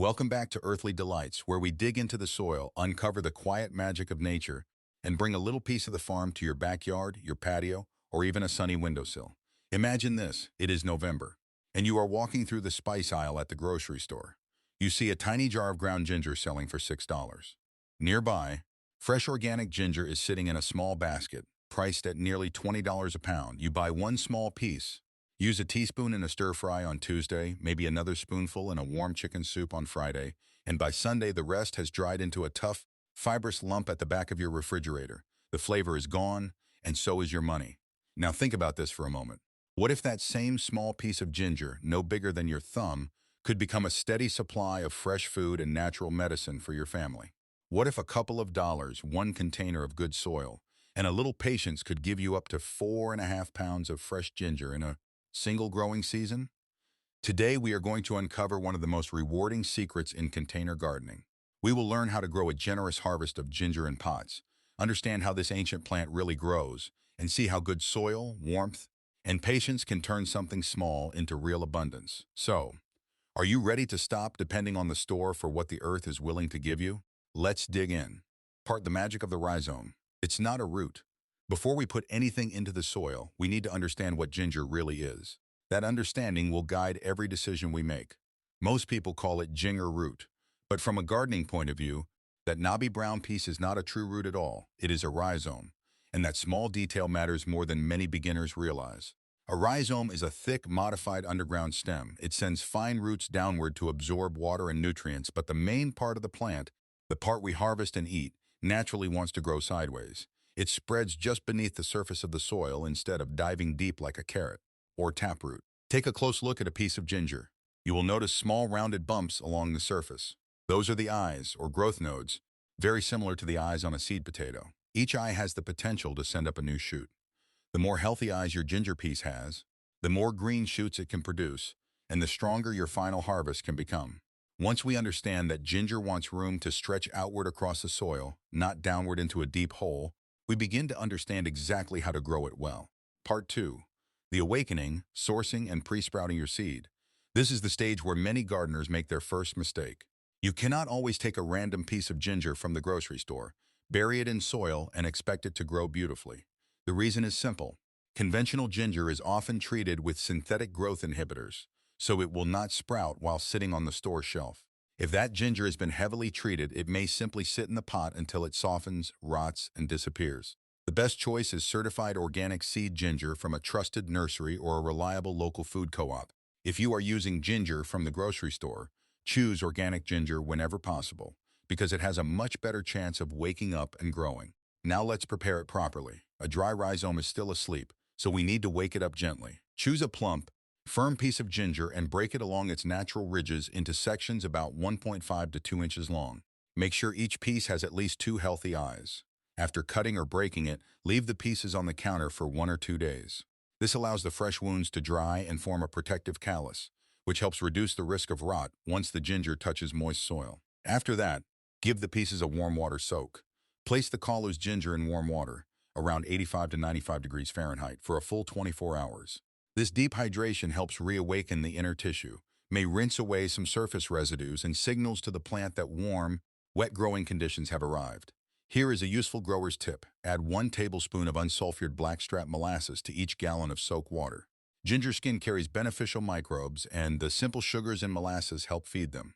Welcome back to Earthly Delights, where we dig into the soil, uncover the quiet magic of nature, and bring a little piece of the farm to your backyard, your patio, or even a sunny windowsill. Imagine this, it is November, and you are walking through the spice aisle at the grocery store. You see a tiny jar of ground ginger selling for $6. Nearby, fresh organic ginger is sitting in a small basket, priced at nearly $20 a pound. You buy one small piece. Use a teaspoon in a stir fry on Tuesday, maybe another spoonful in a warm chicken soup on Friday, and by Sunday the rest has dried into a tough, fibrous lump at the back of your refrigerator. The flavor is gone, and so is your money. Now think about this for a moment. What if that same small piece of ginger, no bigger than your thumb, could become a steady supply of fresh food and natural medicine for your family? What if a couple of dollars, one container of good soil, and a little patience could give you up to 4.5 pounds of fresh ginger in a single growing season? Today we are going to uncover one of the most rewarding secrets in container gardening. We will learn how to grow a generous harvest of ginger in pots, understand how this ancient plant really grows, and see how good soil, warmth, and patience can turn something small into real abundance. So, are you ready to stop depending on the store for what the earth is willing to give you? Let's dig in. Part the magic of the rhizome. It's not a root. Before we put anything into the soil, we need to understand what ginger really is. That understanding will guide every decision we make. Most people call it ginger root, but from a gardening point of view, that knobby brown piece is not a true root at all. It is a rhizome, and that small detail matters more than many beginners realize. A rhizome is a thick, modified underground stem. It sends fine roots downward to absorb water and nutrients, but the main part of the plant, the part we harvest and eat, naturally wants to grow sideways. It spreads just beneath the surface of the soil instead of diving deep like a carrot or taproot. Take a close look at a piece of ginger. You will notice small rounded bumps along the surface. Those are the eyes, or growth nodes, very similar to the eyes on a seed potato. Each eye has the potential to send up a new shoot. The more healthy eyes your ginger piece has, the more green shoots it can produce, and the stronger your final harvest can become. Once we understand that ginger wants room to stretch outward across the soil, not downward into a deep hole, we begin to understand exactly how to grow it well. Part 2. The awakening, sourcing, and pre-sprouting your seed. This is the stage where many gardeners make their first mistake. You cannot always take a random piece of ginger from the grocery store, bury it in soil, and expect it to grow beautifully. The reason is simple. Conventional ginger is often treated with synthetic growth inhibitors, so it will not sprout while sitting on the store shelf. If that ginger has been heavily treated, it may simply sit in the pot until it softens, rots, and disappears. The best choice is certified organic seed ginger from a trusted nursery or a reliable local food co-op. If you are using ginger from the grocery store, choose organic ginger whenever possible, because it has a much better chance of waking up and growing. Now let's prepare it properly. A dry rhizome is still asleep, so we need to wake it up gently. Choose a plump, firm piece of ginger and break it along its natural ridges into sections about 1.5 to 2 inches long. Make sure each piece has at least 2 healthy eyes. After cutting or breaking it, leave the pieces on the counter for 1 or 2 days. This allows the fresh wounds to dry and form a protective callus, which helps reduce the risk of rot once the ginger touches moist soil. After that, give the pieces a warm water soak. Place the callus ginger in warm water, around 85 to 95 degrees Fahrenheit, for a full 24 hours. This deep hydration helps reawaken the inner tissue, may rinse away some surface residues, and signals to the plant that warm, wet growing conditions have arrived. Here is a useful grower's tip. Add 1 tablespoon of unsulfured blackstrap molasses to each gallon of soak water. Ginger skin carries beneficial microbes, and the simple sugars in molasses help feed them.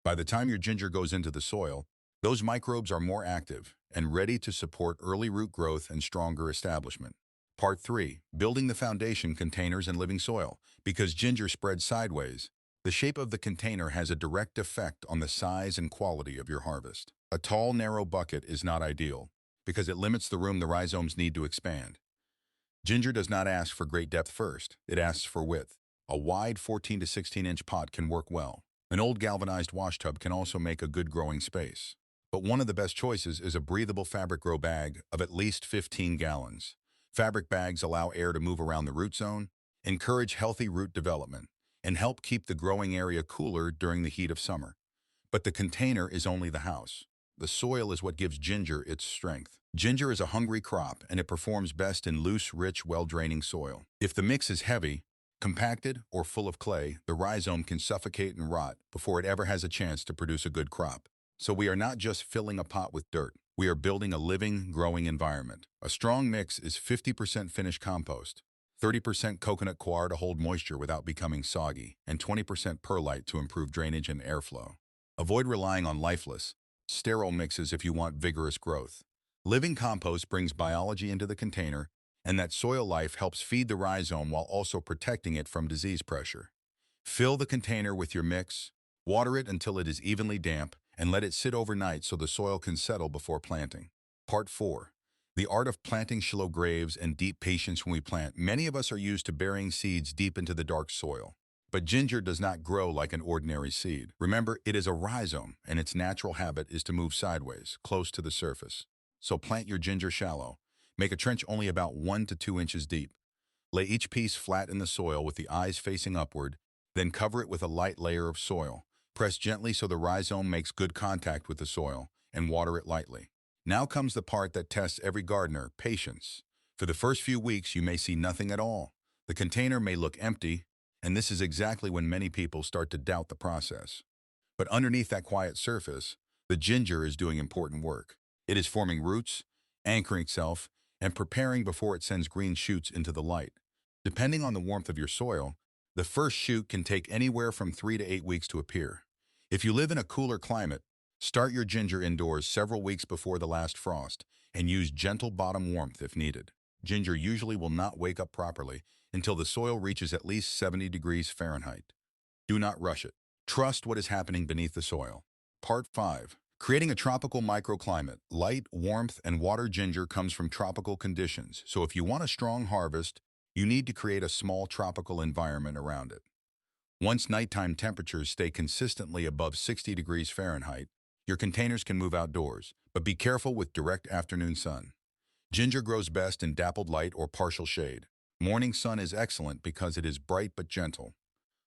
By the time your ginger goes into the soil, those microbes are more active and ready to support early root growth and stronger establishment. Part 3. Building the foundation, containers, and living soil. Because ginger spreads sideways, the shape of the container has a direct effect on the size and quality of your harvest. A tall, narrow bucket is not ideal because it limits the room the rhizomes need to expand. Ginger does not ask for great depth first, it asks for width. A wide 14 to 16-inch pot can work well. An old galvanized wash tub can also make a good growing space. But one of the best choices is a breathable fabric grow bag of at least 15 gallons. Fabric bags allow air to move around the root zone, encourage healthy root development, and help keep the growing area cooler during the heat of summer. But the container is only the house. The soil is what gives ginger its strength. Ginger is a hungry crop, and it performs best in loose, rich, well-draining soil. If the mix is heavy, Compacted or full of clay, the rhizome can suffocate and rot before it ever has a chance to produce a good crop. So we are not just filling a pot with dirt. We are building a living, growing environment. A strong mix is 50% finished compost, 30% coconut coir to hold moisture without becoming soggy, and 20% perlite to improve drainage and airflow. Avoid relying on lifeless, sterile mixes if you want vigorous growth. Living compost brings biology into the container, and that soil life helps feed the rhizome while also protecting it from disease pressure. Fill the container with your mix, water it until it is evenly damp, and let it sit overnight so the soil can settle before planting. Part 4. The art of planting shallow graves and deep patience when we plant. Many of us are used to burying seeds deep into the dark soil. But ginger does not grow like an ordinary seed. Remember, it is a rhizome, and its natural habit is to move sideways, close to the surface. So plant your ginger shallow. Make a trench only about 1 to 2 inches deep. Lay each piece flat in the soil with the eyes facing upward, then cover it with a light layer of soil. Press gently so the rhizome makes good contact with the soil, and water it lightly. Now comes the part that tests every gardener, patience. For the first few weeks, you may see nothing at all. The container may look empty, and this is exactly when many people start to doubt the process. But underneath that quiet surface, the ginger is doing important work. It is forming roots, anchoring itself, and preparing before it sends green shoots into the light. Depending on the warmth of your soil, the first shoot can take anywhere from 3 to 8 weeks to appear. If you live in a cooler climate, start your ginger indoors several weeks before the last frost and use gentle bottom warmth if needed. Ginger usually will not wake up properly until the soil reaches at least 70 degrees Fahrenheit. Do not rush it. Trust what is happening beneath the soil. Part 5. Creating a tropical microclimate. Light, warmth, and water ginger comes from tropical conditions, so if you want a strong harvest, you need to create a small tropical environment around it. Once nighttime temperatures stay consistently above 60 degrees Fahrenheit, your containers can move outdoors, but be careful with direct afternoon sun. Ginger grows best in dappled light or partial shade. Morning sun is excellent because it is bright but gentle.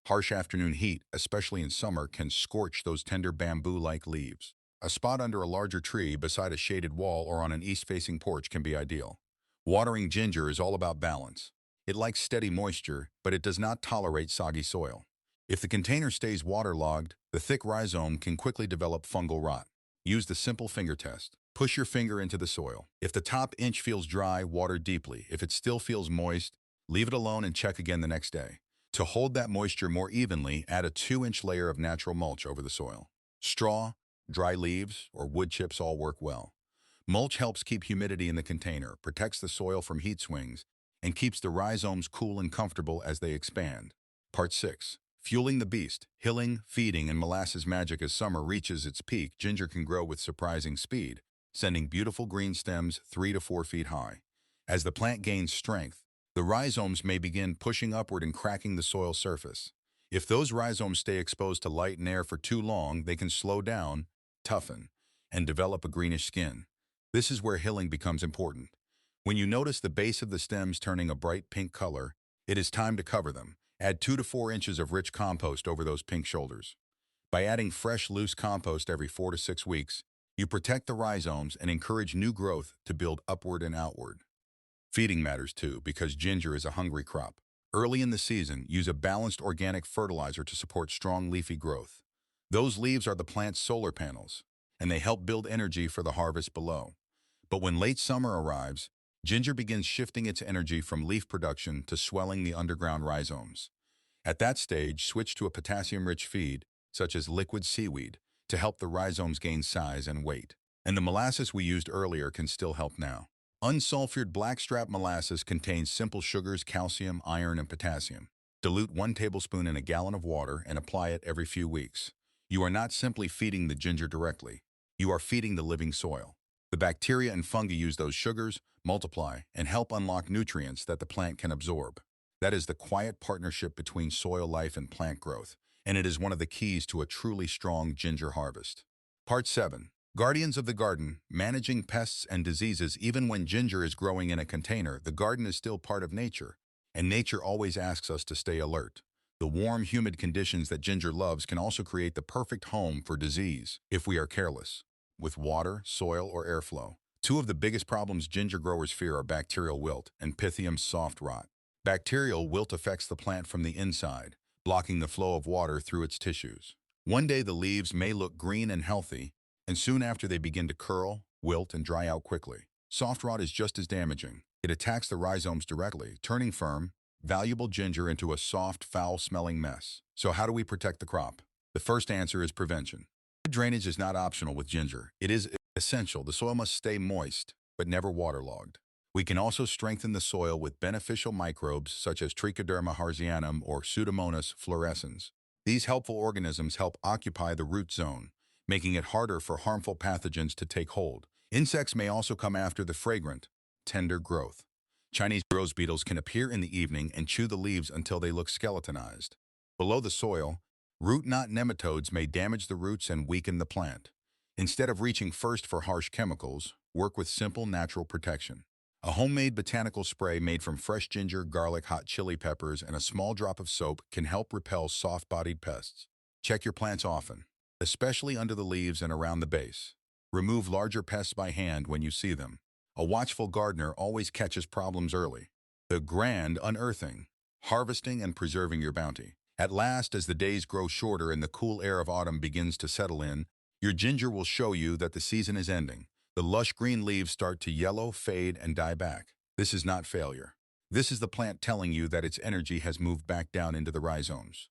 Harsh afternoon heat, especially in summer, can scorch those tender bamboo-like leaves. A spot under a larger tree beside a shaded wall or on an east-facing porch can be ideal. Watering ginger is all about balance. It likes steady moisture, but it does not tolerate soggy soil. If the container stays waterlogged, the thick rhizome can quickly develop fungal rot. Use the simple finger test. Push your finger into the soil. If the top inch feels dry, water deeply. If it still feels moist, leave it alone and check again the next day. To hold that moisture more evenly, add a 2-inch layer of natural mulch over the soil. Straw, dry leaves, or wood chips all work well. Mulch helps keep humidity in the container, protects the soil from heat swings, and keeps the rhizomes cool and comfortable as they expand. Part 6. Fueling the beast. Hilling, feeding, and molasses magic. As summer reaches its peak, ginger can grow with surprising speed, sending beautiful green stems 3 to 4 feet high. As the plant gains strength, the rhizomes may begin pushing upward and cracking the soil surface. If those rhizomes stay exposed to light and air for too long, they can slow down, toughen, and develop a greenish skin. This is where hilling becomes important. When you notice the base of the stems turning a bright pink color, it is time to cover them. Add 2 to 4 inches of rich compost over those pink shoulders. By adding fresh, loose compost every 4 to 6 weeks, you protect the rhizomes and encourage new growth to build upward and outward. Feeding matters too, because ginger is a hungry crop. Early in the season, use a balanced organic fertilizer to support strong leafy growth. Those leaves are the plant's solar panels, and they help build energy for the harvest below. But when late summer arrives, ginger begins shifting its energy from leaf production to swelling the underground rhizomes. At that stage, switch to a potassium-rich feed, such as liquid seaweed, to help the rhizomes gain size and weight. And the molasses we used earlier can still help now. Unsulfured blackstrap molasses contains simple sugars, calcium, iron, and potassium. Dilute 1 tablespoon in a gallon of water and apply it every few weeks. You are not simply feeding the ginger directly. You are feeding the living soil. The bacteria and fungi use those sugars, multiply, and help unlock nutrients that the plant can absorb. That is the quiet partnership between soil life and plant growth, and it is one of the keys to a truly strong ginger harvest. Part 7. Guardians of the garden, managing pests and diseases. Even when ginger is growing in a container, the garden is still part of nature, and nature always asks us to stay alert. The warm, humid conditions that ginger loves can also create the perfect home for disease if we are careless, with water, soil, or airflow. Two of the biggest problems ginger growers fear are bacterial wilt and Pythium soft rot. Bacterial wilt affects the plant from the inside, blocking the flow of water through its tissues. One day the leaves may look green and healthy, and soon after they begin to curl, wilt, and dry out quickly. Soft rot is just as damaging. It attacks the rhizomes directly, turning firm, valuable ginger into a soft, foul-smelling mess. So how do we protect the crop? The first answer is prevention. Drainage is not optional with ginger. It is essential. The soil must stay moist, but never waterlogged. We can also strengthen the soil with beneficial microbes such as Trichoderma harzianum or Pseudomonas fluorescens. These helpful organisms help occupy the root zone, making it harder for harmful pathogens to take hold. Insects may also come after the fragrant, tender growth. Chinese rose beetles can appear in the evening and chew the leaves until they look skeletonized. Below the soil, root knot nematodes may damage the roots and weaken the plant. Instead of reaching first for harsh chemicals, work with simple natural protection. A homemade botanical spray made from fresh ginger, garlic, hot chili peppers, and a small drop of soap can help repel soft-bodied pests. Check your plants often, especially under the leaves and around the base. Remove larger pests by hand when you see them. A watchful gardener always catches problems early. The grand unearthing, harvesting and preserving your bounty. At last, as the days grow shorter and the cool air of autumn begins to settle in, your ginger will show you that the season is ending. The lush green leaves start to yellow, fade, and die back. This is not failure. This is the plant telling you that its energy has moved back down into the rhizomes.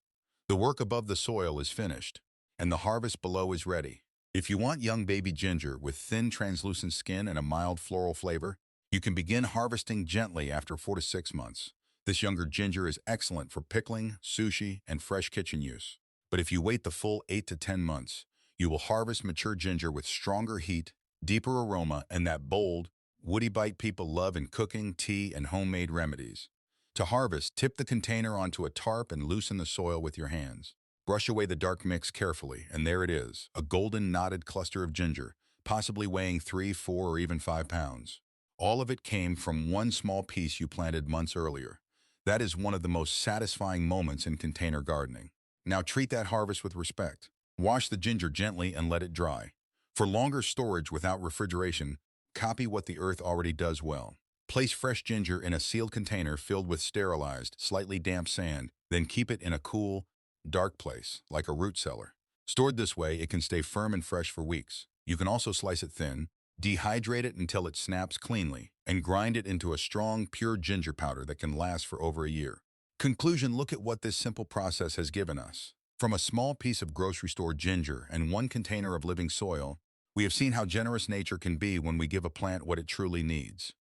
The work above the soil is finished, and the harvest below is ready. If you want young baby ginger with thin, translucent skin and a mild floral flavor, you can begin harvesting gently after 4 to 6 months. This younger ginger is excellent for pickling, sushi, and fresh kitchen use. But if you wait the full 8 to 10 months, you will harvest mature ginger with stronger heat, deeper aroma, and that bold, woody bite people love in cooking, tea, and homemade remedies. To harvest, tip the container onto a tarp and loosen the soil with your hands. Brush away the dark mix carefully, and there it is, a golden knotted cluster of ginger, possibly weighing 3, 4, or even 5 pounds. All of it came from one small piece you planted months earlier. That is one of the most satisfying moments in container gardening. Now treat that harvest with respect. Wash the ginger gently and let it dry. For longer storage without refrigeration, copy what the earth already does well. Place fresh ginger in a sealed container filled with sterilized, slightly damp sand, then keep it in a cool, dark place, like a root cellar. Stored this way, it can stay firm and fresh for weeks. You can also slice it thin, dehydrate it until it snaps cleanly, and grind it into a strong, pure ginger powder that can last for over a year. Conclusion: look at what this simple process has given us. From a small piece of grocery store ginger and one container of living soil, we have seen how generous nature can be when we give a plant what it truly needs.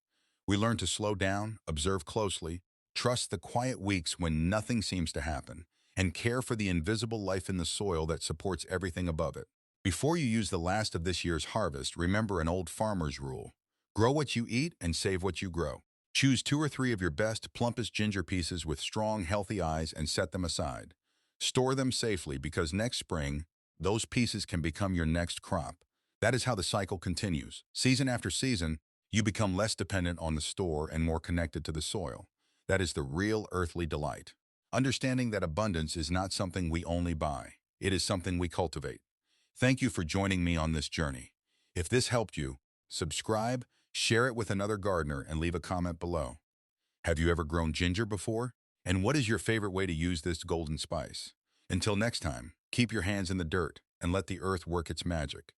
We learn to slow down, observe closely, trust the quiet weeks when nothing seems to happen, and care for the invisible life in the soil that supports everything above it. Before you use the last of this year's harvest, remember an old farmer's rule. Grow what you eat and save what you grow. Choose 2 or 3 of your best, plumpest ginger pieces with strong, healthy eyes and set them aside. Store them safely because next spring, those pieces can become your next crop. That is how the cycle continues. Season after season, you become less dependent on the store and more connected to the soil. That is the real earthly delight. Understanding that abundance is not something we only buy. It is something we cultivate. Thank you for joining me on this journey. If this helped you, subscribe, share it with another gardener, and leave a comment below. Have you ever grown ginger before? And what is your favorite way to use this golden spice? Until next time, keep your hands in the dirt and let the earth work its magic.